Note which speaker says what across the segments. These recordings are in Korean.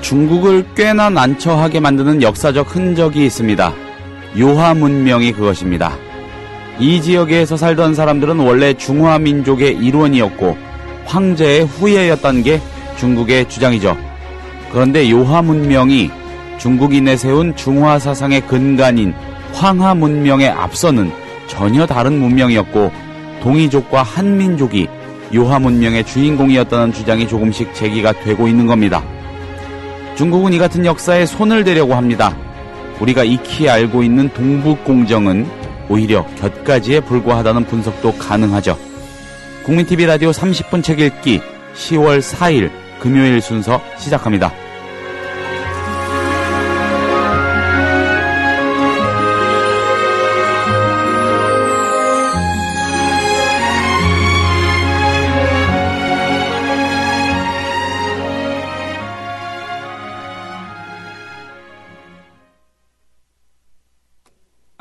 Speaker 1: 중국을 꽤나 난처하게 만드는 역사적 흔적이 있습니다. 요하 문명이 그것입니다. 이 지역에서 살던 사람들은 원래 중화민족의 일원이었고 황제의 후예였다는 게 중국의 주장이죠. 그런데 요하 문명이 중국이 내세운 중화 사상의 근간인 황하 문명에 앞서는 전혀 다른 문명이었고 동이족과 한민족이 요하 문명의 주인공이었다는 주장이 조금씩 제기가 되고 있는 겁니다. 중국은 이 같은 역사에 손을 대려고 합니다. 우리가 익히 알고 있는 동북공정은 오히려 곁가지에 불과하다는 분석도 가능하죠. 국민TV 라디오 30분 책 읽기 10월 4일 금요일 순서 시작합니다.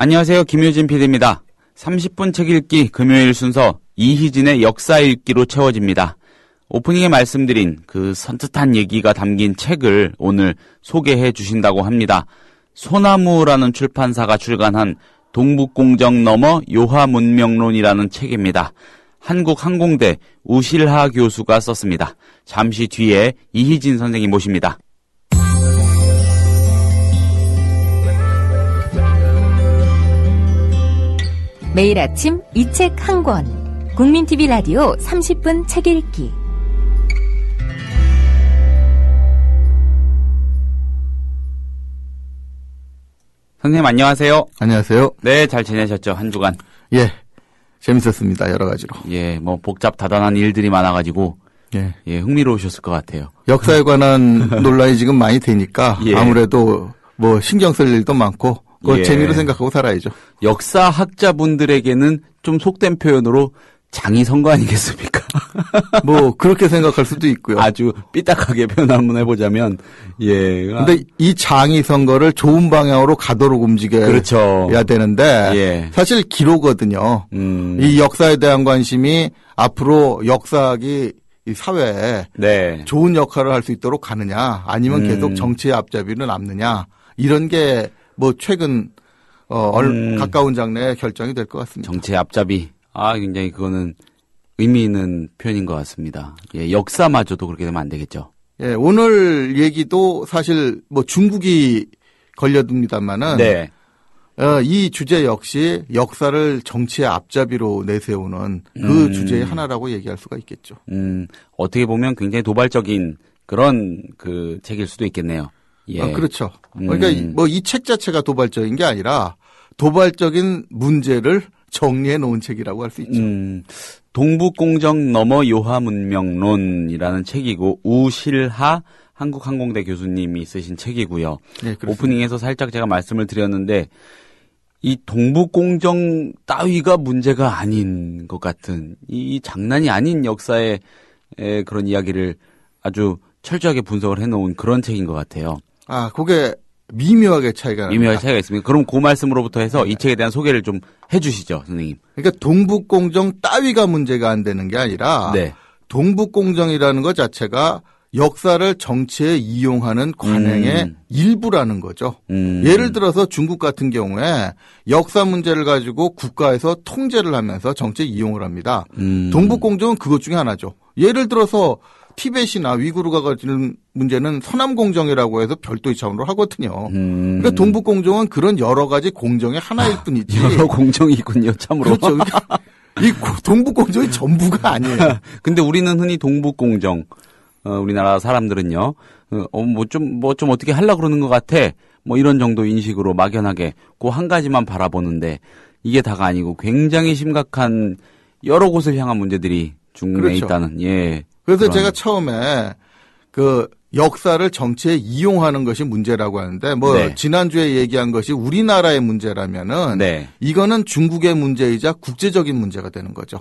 Speaker 1: 안녕하세요. 김효진 PD입니다. 30분 책 읽기 금요일 순서 이희진의 역사 읽기로 채워집니다. 오프닝에 말씀드린 그 선뜻한 얘기가 담긴 책을 오늘 소개해 주신다고 합니다. 소나무라는 출판사가 출간한 동북공정 넘어 요하문명론이라는 책입니다. 한국항공대 우실하 교수가 썼습니다. 잠시 뒤에 이희진 선생님 모십니다.
Speaker 2: 매일 아침 이 책 한 권. 국민TV 라디오 30분 책 읽기.
Speaker 1: 선생님 안녕하세요.
Speaker 3: 안녕하세요.
Speaker 1: 네, 잘 지내셨죠? 한 주간.
Speaker 3: 예, 재밌었습니다. 여러 가지로.
Speaker 1: 예, 뭐 복잡다단한 일들이 많아가지고
Speaker 3: 예,
Speaker 1: 흥미로우셨을 것 같아요.
Speaker 3: 역사에 관한 논란이 지금 많이 되니까
Speaker 1: 예.
Speaker 3: 아무래도 뭐 신경 쓸 일도 많고 그 재미로 생각하고 살아야죠.
Speaker 1: 역사학자분들에게는 좀 속된 표현으로 장이 선거 아니겠습니까?
Speaker 3: 뭐 그렇게 생각할 수도 있고요.
Speaker 1: 아주 삐딱하게 표현 한번 해보자면
Speaker 3: 근데 이 장이 선거를 좋은 방향으로 가도록 움직여야
Speaker 1: 그렇죠.
Speaker 3: 되는데 사실 기로거든요. 이 역사에 대한 관심이 앞으로 역사학이 이 사회에 좋은 역할을 할 수 있도록 가느냐 아니면 계속 정치의 앞잡이로 남느냐 이런 게 뭐 최근 가까운 장래에 결정이 될 것 같습니다.
Speaker 1: 정치의 앞잡이. 굉장히 그거는 의미 있는 표현인 것 같습니다. 예, 역사마저도 그렇게 되면 안 되겠죠.
Speaker 3: 예, 오늘 얘기도 사실 뭐 중국이 걸려듭니다만은 이 주제 역시 역사를 정치의 앞잡이로 내세우는 그 주제의 하나라고 얘기할 수가 있겠죠.
Speaker 1: 어떻게 보면 굉장히 도발적인 그런 그 책일 수도 있겠네요. 예.
Speaker 3: 그렇죠. 그러니까 뭐 이 책 자체가 도발적인 게 아니라 도발적인 문제를 정리해 놓은 책이라고 할 수 있죠.
Speaker 1: 동북공정 넘어 요하문명론이라는 책이고 우실하 한국항공대 교수님이 쓰신 책이고요.
Speaker 3: 네,
Speaker 1: 오프닝에서 살짝 제가 말씀을 드렸는데 이 동북공정 따위가 문제가 아닌 것 같은 이 장난이 아닌 역사의 그런 이야기를 아주 철저하게 분석을 해놓은 그런 책인 것 같아요.
Speaker 3: 그게 미묘하게 차이가 납니다.
Speaker 1: 미묘하게 차이가 있습니다. 그럼 그 말씀으로부터 해서 이 책에 대한 소개를 좀 해주시죠, 선생님.
Speaker 3: 그러니까 동북공정 따위가 문제가 안 되는 게 아니라 동북공정이라는 것 자체가 역사를 정치에 이용하는 관행의 일부라는 거죠. 예를 들어서 중국 같은 경우에 역사 문제를 가지고 국가에서 통제를 하면서 정치에 이용을 합니다. 동북공정은 그것 중에 하나죠. 예를 들어서 티벳이나 위구르가 가지는 문제는 서남공정이라고 해서 별도의 차원으로 하거든요. 그러니까 동북공정은 그런 여러 가지 공정의 하나일 뿐이지.
Speaker 1: 여러 공정이 있군요, 참으로.
Speaker 3: 그렇죠. 이 동북공정이 전부가 아니에요.
Speaker 1: 근데 우리는 흔히 동북공정, 우리나라 사람들은요, 좀 어떻게 하려고 그러는 것 같아. 뭐 이런 정도 인식으로 막연하게 그 한 가지만 바라보는데 이게 다가 아니고 굉장히 심각한 여러 곳을 향한 문제들이 중국에 있다는,
Speaker 3: 그래서 제가 처음에 그 역사를 정치에 이용하는 것이 문제라고 하는데 지난주에 얘기한 것이 우리나라의 문제라면은 이거는 중국의 문제이자 국제적인 문제가 되는 거죠.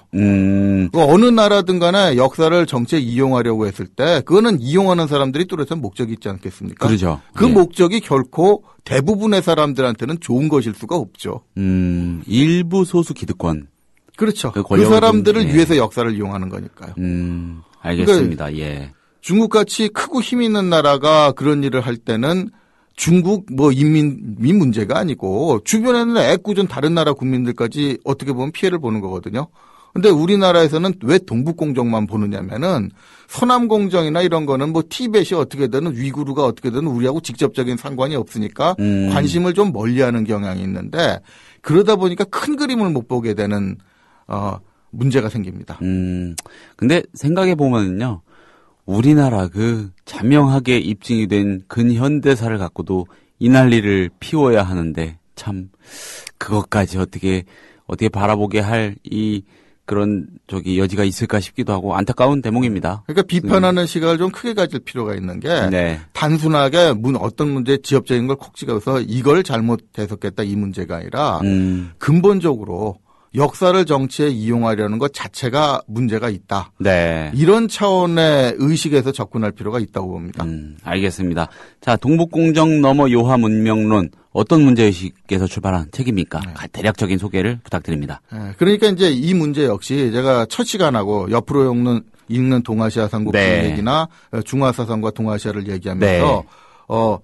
Speaker 3: 어느 나라든 간에 역사를 정치에 이용하려고 했을 때 그거는 이용하는 사람들이 뚜렷한 목적이 있지 않겠습니까?
Speaker 1: 그렇죠.
Speaker 3: 그 목적이 결코 대부분의 사람들한테는 좋은 것일 수가 없죠.
Speaker 1: 일부 소수 기득권.
Speaker 3: 그렇죠. 그 사람들을 위해서 역사를 이용하는 거니까요.
Speaker 1: 알겠습니다.
Speaker 3: 중국같이 크고 힘 있는 나라가 그런 일을 할 때는 중국 인민이 문제가 아니고 주변에는 애꿎은 다른 나라 국민들까지 어떻게 보면 피해를 보는 거거든요. 근데 우리나라에서는 왜 동북공정만 보느냐면은 서남공정이나 이런 거는 티벳이 어떻게 되든 위구르가 어떻게 되든 우리하고 직접적인 상관이 없으니까 관심을 좀 멀리하는 경향이 있는데 그러다 보니까 큰 그림을 못 보게 되는 문제가 생깁니다.
Speaker 1: 근데 생각해 보면은요. 우리나라 자명하게 입증이 된 근현대사를 갖고도 이 난리를 피워야 하는데 참 그것까지 어떻게 바라보게 할 그런 여지가 있을까 싶기도 하고 안타까운 대목입니다.
Speaker 3: 그러니까 비판하는 시각을 좀 크게 가질 필요가 있는 게
Speaker 1: 네.
Speaker 3: 단순하게 어떤 문제 지엽적인 걸 콕 찍어서 이걸 잘못 해석했다 이 문제가 아니라 근본적으로 역사를 정치에 이용하려는 것 자체가 문제가 있다.
Speaker 1: 네.
Speaker 3: 이런 차원의 의식에서 접근할 필요가 있다고 봅니다.
Speaker 1: 알겠습니다. 자, 동북공정 넘어 요하 문명론 어떤 문제의식에서 출발한 책입니까? 네. 대략적인 소개를 부탁드립니다.
Speaker 3: 네. 그러니까 이제 이 문제 역시 제가 첫 시간하고 옆으로 읽는 동아시아 삼국
Speaker 1: 네.
Speaker 3: 얘기나 중화사상과 동아시아를 얘기하면서 네.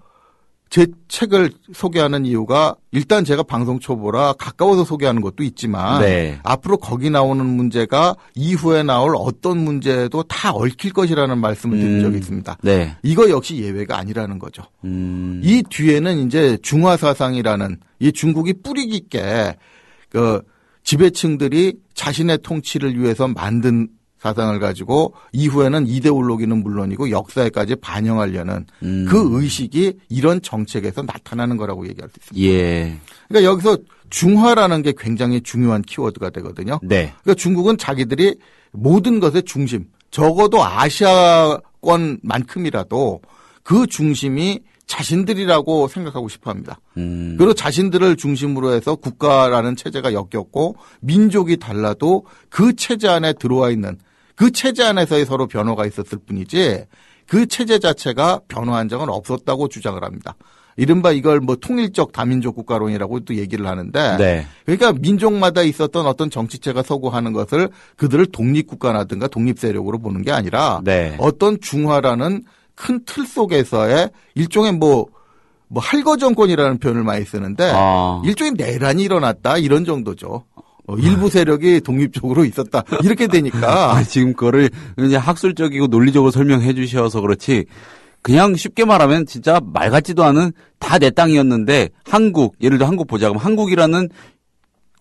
Speaker 3: 제 책을 소개하는 이유가 일단 제가 방송 초보라 가까워서 소개하는 것도 있지만
Speaker 1: 네.
Speaker 3: 앞으로 거기 나오는 문제가 이후에 나올 어떤 문제도 다 얽힐 것이라는 말씀을 드린 적이 있습니다.
Speaker 1: 네.
Speaker 3: 이거 역시 예외가 아니라는 거죠. 이 뒤에는 이제 중화사상이라는 이 중국이 뿌리 깊게 지배층들이 자신의 통치를 위해서 만든 사상을 가지고 이후에는 이데올로기는 물론이고 역사에까지 반영하려는 그 의식이 이런 정책에서 나타나는 거라고 얘기할 수 있습니다.
Speaker 1: 예.
Speaker 3: 그러니까 여기서 중화라는 게 굉장히 중요한 키워드가 되거든요.
Speaker 1: 네.
Speaker 3: 그러니까 중국은 자기들이 모든 것의 중심, 적어도 아시아권만큼이라도 그 중심이 자신들이라고 생각하고 싶어 합니다. 그리고 자신들을 중심으로 해서 국가라는 체제가 엮였고 민족이 달라도 그 체제 안에 들어와 있는 그 체제 안에서의 서로 변화가 있었을 뿐이지 그 체제 자체가 변화한 적은 없었다고 주장을 합니다. 이른바 이걸 통일적 다민족 국가론이라고 또 얘기를 하는데
Speaker 1: 네.
Speaker 3: 그러니까 민족마다 있었던 어떤 정치체가 서구하는 것을 그들을 독립국가라든가 독립세력으로 보는 게 아니라
Speaker 1: 네.
Speaker 3: 어떤 중화라는 큰 틀 속에서의 일종의 할거 정권이라는 표현을 많이 쓰는데 일종의 내란이 일어났다 이런 정도죠. 일부 세력이 독립적으로 있었다 이렇게 되니까
Speaker 1: 지금 그거를 이제 학술적이고 논리적으로 설명해 주셔서 그렇지 그냥 쉽게 말하면 진짜 말 같지도 않은 다 내 땅이었는데 예를 들어 한국 보자 그럼 한국이라는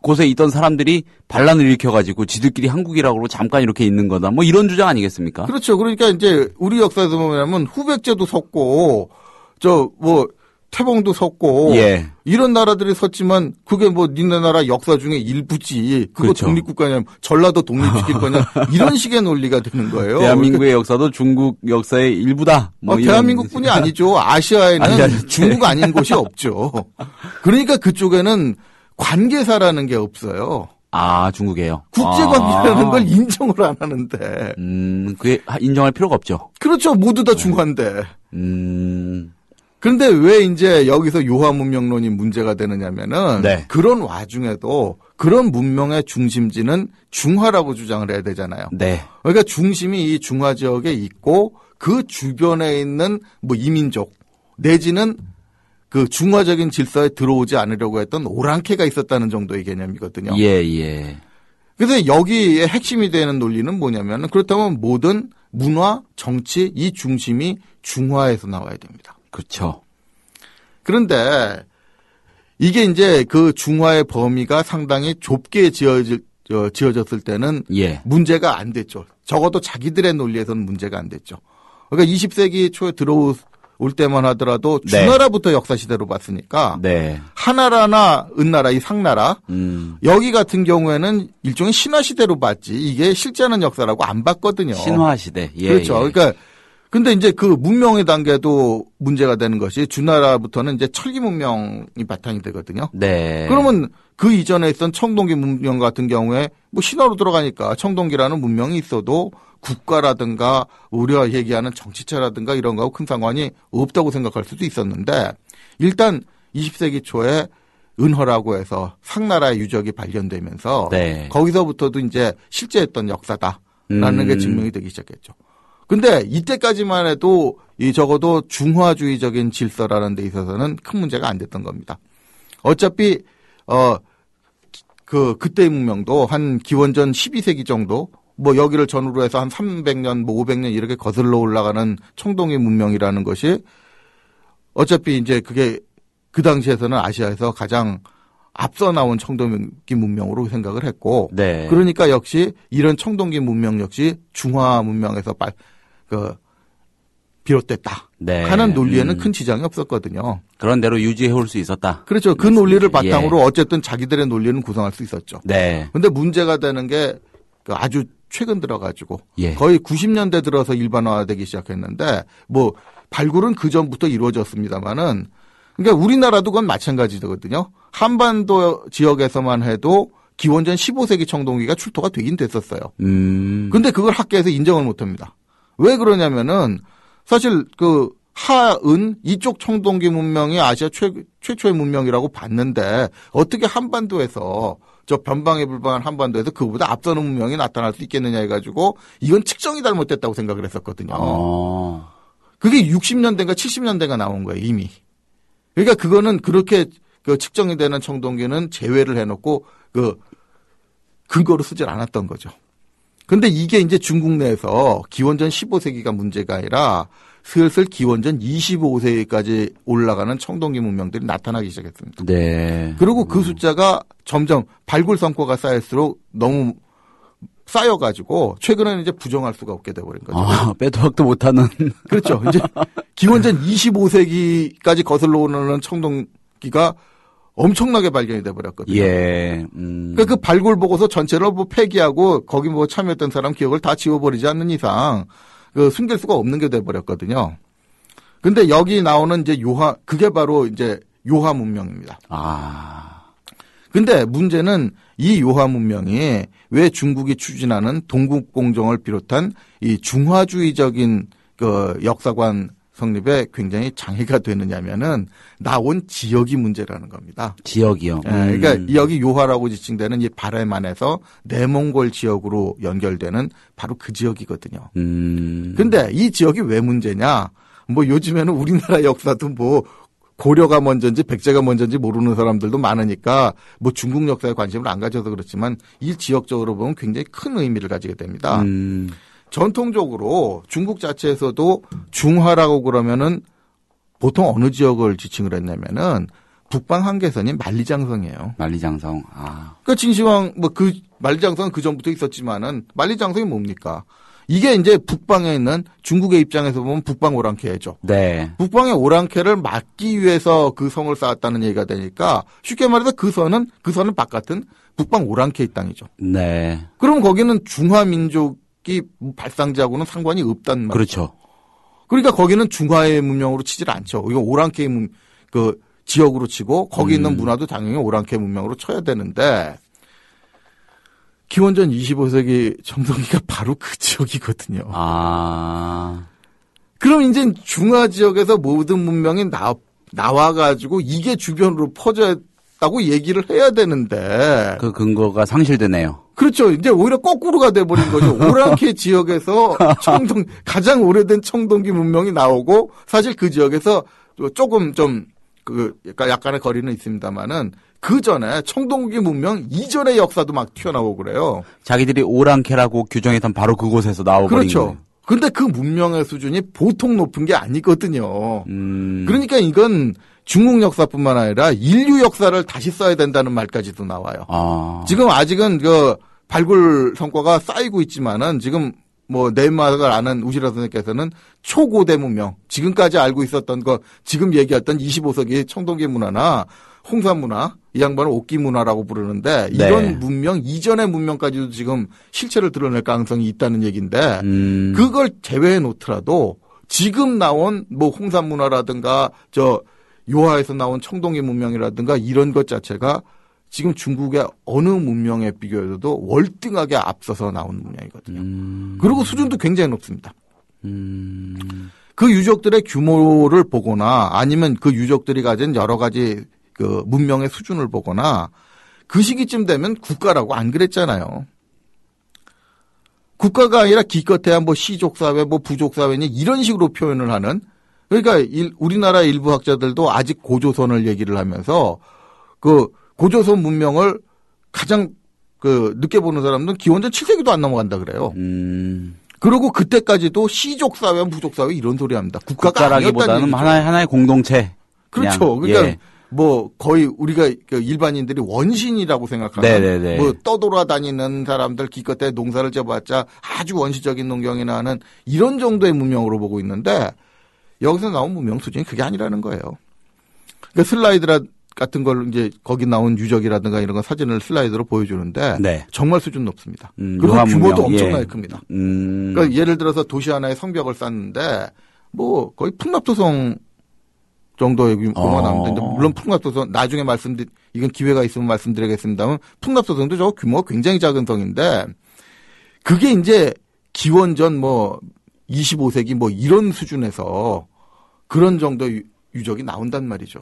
Speaker 1: 곳에 있던 사람들이 반란을 일으켜가지고 지들끼리 한국이라고 그러고 잠깐 이렇게 있는 거다. 이런 주장 아니겠습니까?
Speaker 3: 그렇죠. 그러니까 이제 우리 역사에서 보면 후백제도 섰고 태봉도 섰고
Speaker 1: 예.
Speaker 3: 이런 나라들이 섰지만 그게 니네 나라 역사 중에 일부지. 그거
Speaker 1: 그렇죠.
Speaker 3: 독립국가냐 전라도 독립시킬 거냐 이런 식의 논리가 되는 거예요.
Speaker 1: 대한민국의 역사도 중국 역사의 일부다.
Speaker 3: 대한민국뿐이 아니죠. 아시아에는 중국 아닌 곳이 없죠. 그러니까 그쪽에는 관계사라는 게 없어요.
Speaker 1: 중국에요.
Speaker 3: 국제관계라는 걸 인정을 안 하는데.
Speaker 1: 그게 인정할 필요가 없죠.
Speaker 3: 그렇죠. 모두 다 중화인데. 그런데 왜 이제 여기서 요하 문명론이 문제가 되느냐면은
Speaker 1: 네.
Speaker 3: 그런 와중에도 그런 문명의 중심지는 중화라고 주장을 해야 되잖아요.
Speaker 1: 네.
Speaker 3: 그러니까 중심이 이 중화 지역에 있고 그 주변에 있는 이민족 내지는 그 중화적인 질서에 들어오지 않으려고 했던 오랑캐가 있었다는 정도의 개념이거든요.
Speaker 1: 예.
Speaker 3: 그래서 여기에 핵심이 되는 논리는 뭐냐면 그렇다면 모든 문화, 정치 이 중심이 중화에서 나와야 됩니다.
Speaker 1: 그렇죠.
Speaker 3: 그런데 이게 이제 그 중화의 범위가 상당히 좁게 지어졌을 때는 문제가 안 됐죠. 적어도 자기들의 논리에서는 문제가 안 됐죠. 그러니까 20세기 초에 들어올 때만 하더라도 주나라부터 역사시대로 봤으니까 하나라나 은나라 이 상나라 여기 같은 경우에는 일종의 신화시대로 봤지 이게 실제는 역사라고 안 봤거든요.
Speaker 1: 신화시대.
Speaker 3: 그렇죠. 그러니까 근데 이제 그 문명의 단계도 문제가 되는 것이 주나라부터는 이제 철기 문명이 바탕이 되거든요.
Speaker 1: 네.
Speaker 3: 그러면 그 이전에 있던 청동기 문명 같은 경우에 신화로 들어가니까 청동기라는 문명이 있어도 국가라든가 우리가 얘기하는 정치체라든가 이런 거하고 큰 상관이 없다고 생각할 수도 있었는데 일단 20세기 초에 은허라고 해서 상나라의 유적이 발견되면서 거기서부터도 이제 실제했던 역사다라는 게 증명이 되기 시작했죠. 근데 이때까지만 해도 적어도 중화주의적인 질서라는 데 있어서는 큰 문제가 안 됐던 겁니다. 어차피 그때의 문명도 한 기원전 12세기 정도 뭐 여기를 전후로 해서 한 300년 뭐 500년 이렇게 거슬러 올라가는 청동기 문명이라는 것이 어차피 이제 그게 그 당시에서는 아시아에서 가장 앞서 나온 청동기 문명으로 생각을 했고, 네. 그러니까 역시 이런 청동기 문명 역시 중화 문명에서 비롯됐다 네. 하는 논리에는 큰 지장이 없었거든요.
Speaker 1: 그런 대로 유지해올 수 있었다.
Speaker 3: 그렇죠. 그 논리를 바탕으로 예. 어쨌든 자기들의 논리는 구성할 수 있었죠. 네. 근데 문제가 되는 게 아주 최근 들어가지고 예. 거의 90년대 들어서 일반화되기 시작했는데 뭐 발굴은 그 전부터 이루어졌습니다만은 그러니까 우리나라도 그건 마찬가지거든요. 한반도 지역에서만 해도 기원전 15세기 청동기가 출토가 되긴 됐었어요. 근데 그걸 학계에서 인정을 못 합니다. 왜 그러냐면은 사실 하은 이쪽 청동기 문명이 아시아 최초의 문명이라고 봤는데 어떻게 한반도에서 저 변방에 불과한 한반도에서 그보다 앞서는 문명이 나타날 수 있겠느냐 해가지고 이건 측정이 잘못됐다고 생각을 했었거든요. 그게 60년대인가 70년대가 나온 거예요, 이미. 그러니까 그거는 그렇게 측정이 되는 청동기는 제외를 해놓고 근거로 쓰질 않았던 거죠. 근데 이게 이제 중국 내에서 기원전 15세기가 문제가 아니라 슬슬 기원전 25세기까지 올라가는 청동기 문명들이 나타나기 시작했습니다. 네. 그리고 그 숫자가 점점 발굴 성과가 쌓일수록 너무 쌓여가지고 최근에는 이제 부정할 수가 없게 돼버린 거죠.
Speaker 1: 빼도 박도 못하는.
Speaker 3: 그렇죠. 이제 기원전 25세기까지 거슬러 오는 청동기가 엄청나게 발견이 돼버렸거든요. 예. 그러니까 그 발굴 보고서 전체를 뭐 폐기하고 거기 뭐 참여했던 사람 기억을 다 지워버리지 않는 이상 숨길 수가 없는 게 돼버렸거든요. 근데 여기 나오는 이제 그게 바로 이제 요하 문명입니다. 근데 문제는 이 요하 문명이 왜 중국이 추진하는 동국공정을 비롯한 이 중화주의적인 역사관 성립에 굉장히 장애가 되느냐면은 나온 지역이 문제라는 겁니다.
Speaker 1: 지역이요.
Speaker 3: 예, 그러니까 여기 요하라고 지칭되는 이 바레만에서 내몽골 지역으로 연결되는 바로 그 지역이거든요. 근데 이 지역이 왜 문제냐? 뭐 요즘에는 우리나라 역사도 뭐 고려가 먼저인지 백제가 먼저인지 모르는 사람들도 많으니까 뭐 중국 역사에 관심을 안 가져서 그렇지만 이 지역적으로 보면 굉장히 큰 의미를 가지게 됩니다. 전통적으로 중국 자체에서도 중화라고 그러면은 보통 어느 지역을 지칭을 했냐면은 북방 한계선인 만리장성이에요.
Speaker 1: 만리장성.
Speaker 3: 그러니까 징시황 만리장성은 그 전부터 있었지만은 만리장성이 뭡니까? 이게 이제 북방에 있는 중국의 입장에서 보면 북방 오랑캐죠. 네. 북방의 오랑캐를 막기 위해서 그 성을 쌓았다는 얘기가 되니까 쉽게 말해서 그 선은 바깥은 북방 오랑캐의 땅이죠. 네. 그럼 거기는 중화 민족이 발상지하고는 상관이 없단 말이죠.
Speaker 1: 그렇죠.
Speaker 3: 그러니까 거기는 중화의 문명으로 치질 않죠. 이거 오랑캐의 지역으로 치고 거기 있는 문화도 당연히 오랑캐 문명으로 쳐야 되는데 기원전 25세기 청동기가 바로 그 지역이거든요. 그럼 이제 중화 지역에서 모든 문명이 나와가지고 이게 주변으로 퍼졌다고 얘기를 해야 되는데.
Speaker 1: 그 근거가 상실되네요.
Speaker 3: 그렇죠. 이제 오히려 거꾸로가 돼버린 거죠. 오랑캐 지역에서 가장 오래된 청동기 문명이 나오고 사실 그 지역에서 조금 약간의 거리는 있습니다만은 그 전에 청동기 문명 이전의 역사도 막 튀어나오고 그래요.
Speaker 1: 자기들이 오랑캐라고 규정했던 바로 그곳에서 나와버린
Speaker 3: 그렇죠.
Speaker 1: 거예요.
Speaker 3: 근데 그 문명의 수준이 보통 높은 게 아니거든요. 그러니까 이건 중국 역사뿐만 아니라 인류 역사를 다시 써야 된다는 말까지도 나와요. 지금 아직은 발굴 성과가 쌓이고 있지만은 지금 네마를 아는 우시라 선생님께서는 초고대 문명, 지금까지 알고 있었던 지금 얘기했던 25세기 청동기 문화나 홍산 문화, 이 양반은 옥기 문화라고 부르는데 이런 네. 문명 이전의 문명까지도 지금 실체를 드러낼 가능성이 있다는 얘기인데 그걸 제외해 놓더라도 지금 나온 홍산 문화라든가 요하에서 나온 청동기 문명이라든가 이런 것 자체가 지금 중국의 어느 문명에 비교해서도 월등하게 앞서서 나온 문명이거든요. 그리고 수준도 굉장히 높습니다. 그 유적들의 규모를 보거나 아니면 그 유적들이 가진 여러 가지 문명의 수준을 보거나 그 시기쯤 되면 국가라고 안 그랬잖아요. 국가가 아니라 기껏해야 뭐 시족사회, 뭐 부족사회니 이런 식으로 표현을 하는 그러니까 우리나라 일부 학자들도 아직 고조선을 얘기를 하면서 그 고조선 문명을 가장 그 늦게 보는 사람들은 기원전 7세기도 안 넘어간다 그래요. 그리고 그때까지도 시족사회, 부족사회 이런 소리 합니다.
Speaker 1: 국가라기보다는 하나의 공동체.
Speaker 3: 그렇죠. 그러니까 뭐 거의 우리가 일반인들이 원신이라고 생각하는
Speaker 1: 네네네.
Speaker 3: 뭐 떠돌아다니는 사람들 기껏해 농사를 져봤자 아주 원시적인 농경이나 하는 이런 정도의 문명으로 보고 있는데 여기서 나온 문명 수준이 그게 아니라는 거예요. 그러니까 슬라이드 같은 걸 이제 거기 나온 유적이라든가 이런 거 사진을 슬라이드로 보여주는데
Speaker 1: 네.
Speaker 3: 정말 수준 높습니다. 그리고 규모도 엄청나게 큽니다. 그러니까 예를 들어서 도시 하나에 성벽을 쌓는데 뭐 거의 풍납토성 정도의 규모가 나오는데 물론 풍납토성 나중에 이건 기회가 있으면 말씀드리겠습니다만 풍납토성도 저 규모가 굉장히 작은 성인데 그게 이제 기원전 뭐 25세기 뭐 이런 수준에서 그런 정도의 유적이 나온단 말이죠.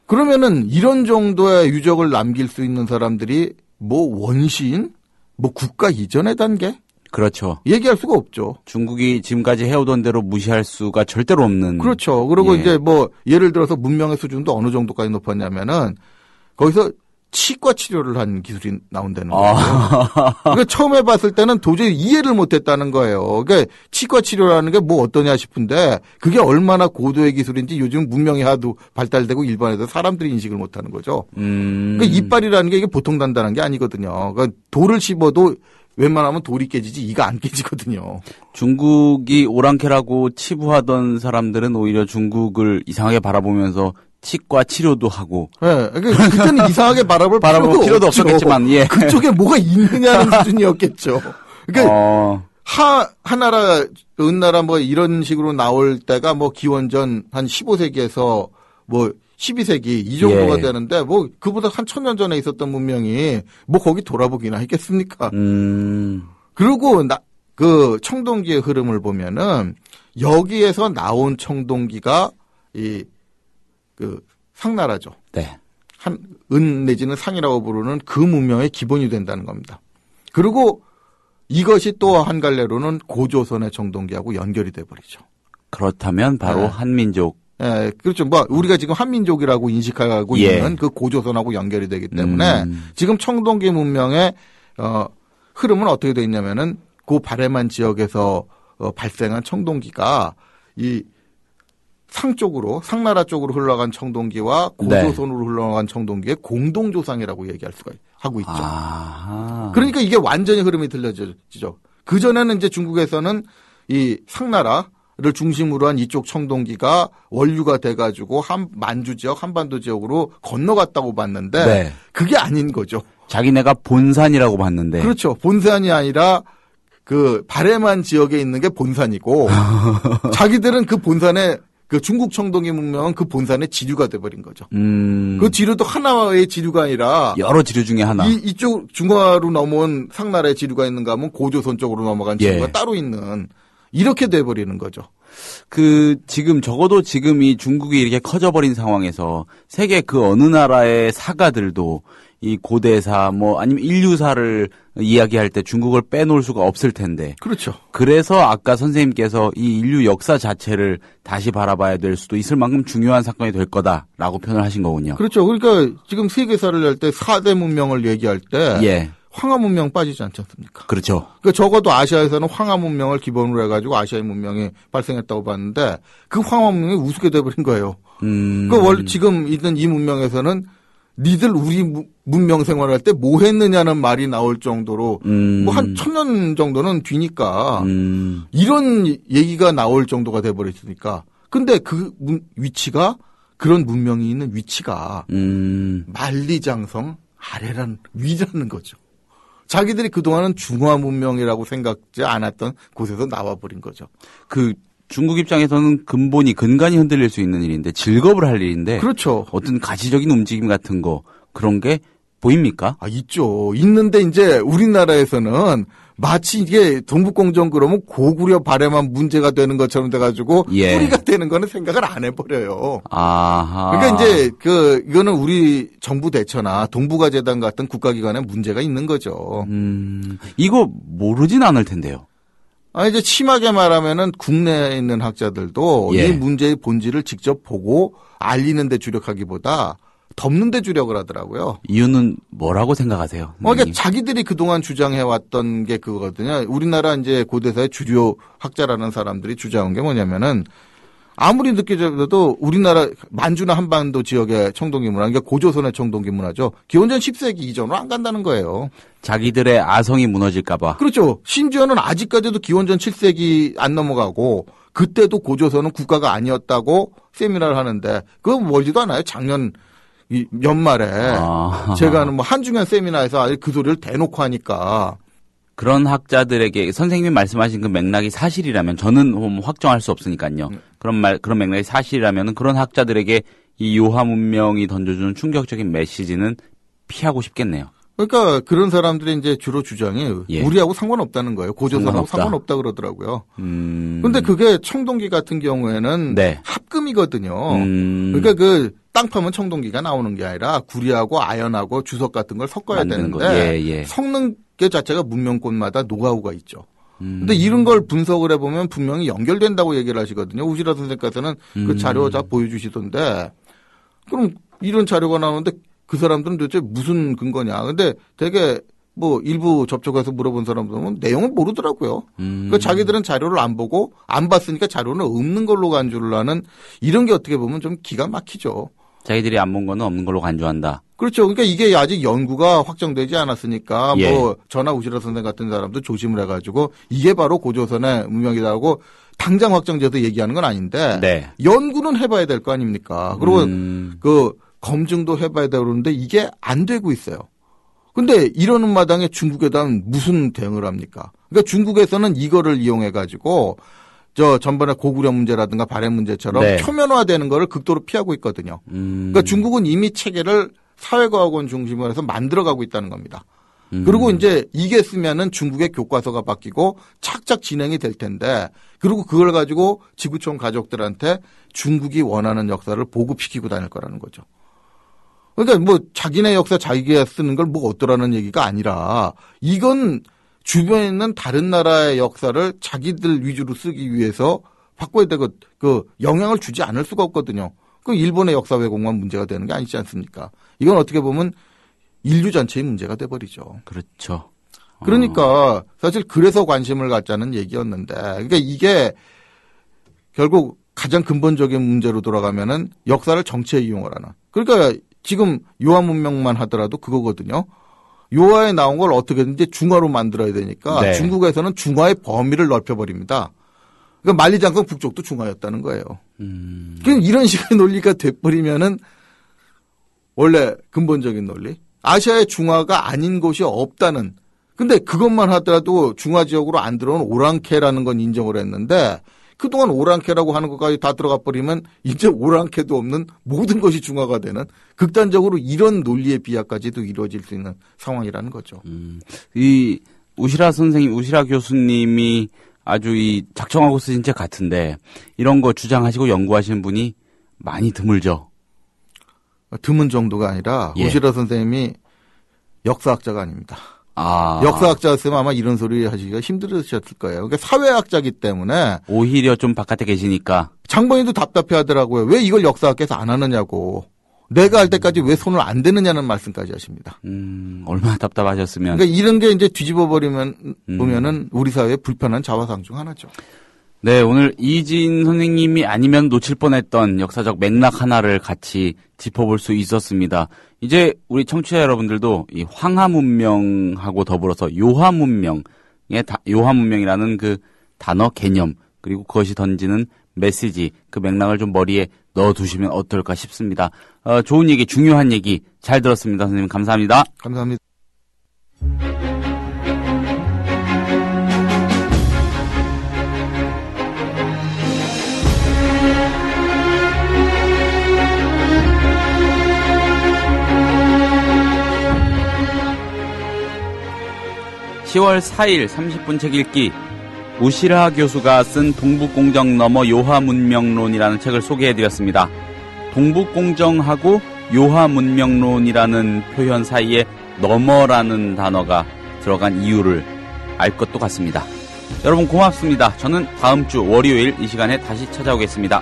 Speaker 3: 그러면은 이런 정도의 유적을 남길 수 있는 사람들이 뭐 원시인, 뭐 국가 이전의 단계?
Speaker 1: 그렇죠.
Speaker 3: 얘기할 수가 없죠.
Speaker 1: 중국이 지금까지 해오던 대로 무시할 수가 절대로 없는. 그렇죠.
Speaker 3: 그리고 이제 뭐 예를 들어서 문명의 수준도 어느 정도까지 높았냐면은 거기서 치과 치료를 한 기술이 나온다는 거예요. 그러니까 처음에 봤을 때는 도저히 이해를 못했다는 거예요. 그러니까 치과 치료라는 게 뭐 어떠냐 싶은데 그게 얼마나 고도의 기술인지 요즘 문명이 하도 발달되고 일반에서 사람들이 인식을 못하는 거죠. 그러니까 이빨이라는 게 이게 보통 단단한 게 아니거든요. 그러니까 돌을 씹어도 웬만하면 돌이 깨지지 이가 안 깨지거든요.
Speaker 1: 중국이 오랑캐라고 치부하던 사람들은 오히려 중국을 이상하게 바라보면서 치과 치료도 하고.
Speaker 3: 네, 그때는 이상하게 바라볼
Speaker 1: 필요도 없었겠지만, 예.
Speaker 3: 그쪽에 뭐가 있느냐는 수준이었겠죠. 그러니까 하나라, 은나라 뭐 이런 식으로 나올 때가 뭐 기원전 한 15세기에서 뭐 12세기 이 정도가 되는데 뭐 그보다 한 1000년 전에 있었던 문명이 뭐 거기 돌아보기나 했겠습니까? 그리고 그 청동기의 흐름을 보면은 여기에서 나온 청동기가 그 상나라죠.
Speaker 1: 네.
Speaker 3: 은 내지는 상이라고 부르는 그 문명의 기본이 된다는 겁니다. 그리고 이것이 또 한 갈래로는 고조선의 청동기하고 연결이 돼 버리죠.
Speaker 1: 그렇다면 바로 한민족.
Speaker 3: 예, 그렇죠. 뭐 우리가 지금 한민족이라고 인식하고 있는 그 고조선하고 연결이 되기 때문에 지금 청동기 문명의 흐름은 어떻게 돼 있냐면은 그 바레만 지역에서 발생한 청동기가 이 상 쪽으로 상나라 쪽으로 흘러간 청동기와 고조선으로 흘러간 청동기의 공동조상이라고 얘기할 수가 하고 있죠. 그러니까 이게 완전히 흐름이 틀려지죠. 그 전에는 이제 중국에서는 이 상나라를 중심으로 한 이쪽 청동기가 원류가 돼가지고 만주 지역, 한반도 지역으로 건너갔다고 봤는데 그게 아닌 거죠.
Speaker 1: 자기네가 본산이라고 봤는데.
Speaker 3: 그렇죠. 본산이 아니라 그 바레만 지역에 있는 게 본산이고 자기들은 그 본산에 그 중국 청동기 문명은 그 본산의 지류가 돼버린 거죠. 그 지류도 하나의 지류가 아니라
Speaker 1: 여러 지류 중에 하나.
Speaker 3: 이쪽 중화로 넘어온 상나라의 지류가 있는가 하면 고조선 쪽으로 넘어간 지류가 따로 있는 이렇게 돼버리는 거죠.
Speaker 1: 적어도 지금 이 중국이 이렇게 커져버린 상황에서 세계 그 어느 나라의 사가들도 이 고대사 아니면 인류사를 이야기할 때 중국을 빼놓을 수가 없을 텐데.
Speaker 3: 그렇죠.
Speaker 1: 그래서 아까 선생님께서 이 인류 역사 자체를 다시 바라봐야 될 수도 있을 만큼 중요한 사건이 될 거다라고 표현을 하신 거군요.
Speaker 3: 그렇죠. 그러니까 지금 세계사를 할 때 4대 문명을 얘기할 때 황하 문명 빠지지 않지 않습니까?
Speaker 1: 그렇죠.
Speaker 3: 그러니까 적어도 아시아에서는 황하 문명을 기본으로 해가지고 아시아의 문명이 발생했다고 봤는데 그 황하 문명이 우습게 돼버린 거예요. 지금 있는 이 문명에서는 니들 우리 문명 생활할 때 뭐 했느냐는 말이 나올 정도로 뭐 한 1000년 정도는 뒤니까 이런 얘기가 나올 정도가 돼버렸으니까. 근데 그 위치가 그런 문명이 있는 위치가 만리장성 아래란 위라는 거죠. 자기들이 그동안은 중화 문명이라고 생각지 않았던 곳에서 나와버린 거죠.
Speaker 1: 중국 입장에서는 근간이 흔들릴 수 있는 일인데 즐겁을 할 일인데
Speaker 3: 그렇죠.
Speaker 1: 어떤 가시적인 움직임 같은 거 그런 게 보입니까?
Speaker 3: 있죠. 있는데 이제 우리나라에서는 마치 이게 동북공정 그러면 고구려 발해만 문제가 되는 것처럼 돼가지고 뿌리가 되는 거는 생각을 안 해버려요.
Speaker 1: 아하.
Speaker 3: 그러니까 이제 이거는 우리 정부 대처나 동북아재단 같은 국가기관에 문제가 있는 거죠.
Speaker 1: 이거 모르진 않을 텐데요.
Speaker 3: 이제 심하게 말하면은 국내에 있는 학자들도 이 문제의 본질을 직접 보고 알리는 데 주력하기보다 덮는 데 주력을 하더라고요.
Speaker 1: 이유는 뭐라고 생각하세요?
Speaker 3: 그러니까 자기들이 그동안 주장해왔던 게 그거거든요. 우리나라 이제 고대사의 주류 학자라는 사람들이 주장한 게 뭐냐면은 아무리 느껴져도 우리나라 만주나 한반도 지역의 청동기 문화, 그러니까 고조선의 청동기 문화죠. 기원전 10세기 이전으로 안 간다는 거예요.
Speaker 1: 자기들의 아성이 무너질까봐.
Speaker 3: 그렇죠. 심지어는 아직까지도 기원전 7세기 안 넘어가고 그때도 고조선은 국가가 아니었다고 세미나를 하는데 그거 멀지도 않아요. 작년 연말에 제가 뭐 한중현 세미나에서 아직 그 소리를 대놓고 하니까.
Speaker 1: 그런 학자들에게 선생님이 말씀하신 그 맥락이 사실이라면 저는 확정할 수 없으니까요. 그런 맥락이 사실이라면 그런 학자들에게 이 요하 문명이 던져주는 충격적인 메시지는 피하고 싶겠네요.
Speaker 3: 그러니까 그런 사람들이 이제 주로 주장이 우리하고 상관없다는 거예요. 고조선하고 상관없다 그러더라고요. 근데 그게 청동기 같은 경우에는 합금이거든요. 그러니까 그 땅 파면 청동기가 나오는 게 아니라 구리하고 아연하고 주석 같은 걸 섞어야 되는데 섞는 게 자체가 문명권마다 노하우가 있죠. 근데 이런 걸 분석을 해보면 분명히 연결된다고 얘기를 하시거든요. 우시라 선생님께서는 그 자료 다 보여주시던데 그럼 이런 자료가 나오는데 그 사람들은 도대체 무슨 근거냐. 근데 되게 뭐 일부 접촉해서 물어본 사람들은 내용을 모르더라고요. 그러니까 자기들은 자료를 안 보고 안 봤으니까 자료는 없는 걸로 간주를 하는 이런 게 어떻게 보면 좀 기가 막히죠.
Speaker 1: 자기들이 안 본 거는 없는 걸로 간주한다.
Speaker 3: 그렇죠. 그러니까 이게 아직 연구가 확정되지 않았으니까 뭐 저나 우시라 선생 같은 사람도 조심을 해가지고 이게 바로 고조선의 문명이다고 당장 확정돼서 얘기하는 건 아닌데 연구는 해봐야 될 거 아닙니까? 그리고 그 검증도 해봐야 되고 그러는데 이게 안 되고 있어요. 근데 이러는 마당에 중국에다 무슨 대응을 합니까? 그러니까 중국에서는 이거를 이용해가지고 전번에 고구려 문제라든가 발해 문제처럼 표면화되는 거를 극도로 피하고 있거든요. 그러니까 중국은 이미 체계를 사회과학원 중심으로 해서 만들어가고 있다는 겁니다. 그리고 이제 이게 쓰면은 중국의 교과서가 바뀌고 착착 진행이 될 텐데 그리고 그걸 가지고 지구촌 가족들한테 중국이 원하는 역사를 보급시키고 다닐 거라는 거죠. 그러니까 뭐 자기네 역사 자기가 쓰는 걸 뭐 어떠라는 얘기가 아니라 이건 주변에 있는 다른 나라의 역사를 자기들 위주로 쓰기 위해서 바꿔야 되고 그 영향을 주지 않을 수가 없거든요. 그 일본의 역사 왜곡만 문제가 되는 게 아니지 않습니까? 이건 어떻게 보면 인류 전체의 문제가 돼버리죠.
Speaker 1: 그렇죠.
Speaker 3: 그러니까 사실 그래서 관심을 갖자는 얘기였는데 그러니까 이게 결국 가장 근본적인 문제로 돌아가면은 역사를 정치에 이용을 하는. 그러니까 지금 요하 문명만 하더라도 그거거든요. 요하에 나온 걸 어떻게든지 중화로 만들어야 되니까 중국에서는 중화의 범위를 넓혀버립니다. 그러니까 만리장성 북쪽도 중화였다는 거예요. 그럼 이런 식의 논리가 돼버리면은 원래 근본적인 논리. 아시아의 중화가 아닌 곳이 없다는. 근데 그것만 하더라도 중화 지역으로 안 들어온 오랑캐라는 건 인정을 했는데 그동안 오랑캐라고 하는 것까지 다 들어가 버리면 이제 오랑캐도 없는 모든 것이 중화가 되는 극단적으로 이런 논리의 비하까지도 이루어질 수 있는 상황이라는 거죠.
Speaker 1: 이 우시라 선생님, 우시라 교수님이 아주 이 작정하고 쓰신 책 같은데 이런 거 주장하시고 연구하시는 분이 많이 드물죠.
Speaker 3: 드문 정도가 아니라 우시라 선생님이 역사학자가 아닙니다. 역사학자였으면 아마 이런 소리 하시기가 힘들으셨을 거예요. 그러니까 사회학자이기 때문에
Speaker 1: 오히려 좀 바깥에 계시니까
Speaker 3: 장본인도 답답해 하더라고요. 왜 이걸 역사학계에서 안 하느냐고. 내가 할 때까지 왜 손을 안 대느냐는 말씀까지 하십니다.
Speaker 1: 얼마나 답답하셨으면.
Speaker 3: 그러니까 이런 게 이제 뒤집어 보면은 우리 사회의 불편한 자화상 중 하나죠.
Speaker 1: 네, 오늘 이진 선생님이 아니면 놓칠 뻔했던 역사적 맥락 하나를 같이 짚어볼 수 있었습니다. 이제 우리 청취자 여러분들도 이 황하 문명하고 더불어서 요하 문명이라는 그 단어 개념 그리고 그것이 던지는 메시지 그 맥락을 좀 머리에 넣어두시면 어떨까 싶습니다. 좋은 얘기, 중요한 얘기 잘 들었습니다. 선생님 감사합니다.
Speaker 3: 감사합니다.
Speaker 1: 10월 4일 30분 책 읽기 우시라 교수가 쓴 동북공정 너머 요하문명론이라는 책을 소개해드렸습니다. 동북공정하고 요하문명론이라는 표현 사이에 너머라는 단어가 들어간 이유를 알 것도 같습니다. 여러분 고맙습니다. 저는 다음 주 월요일 이 시간에 다시 찾아오겠습니다.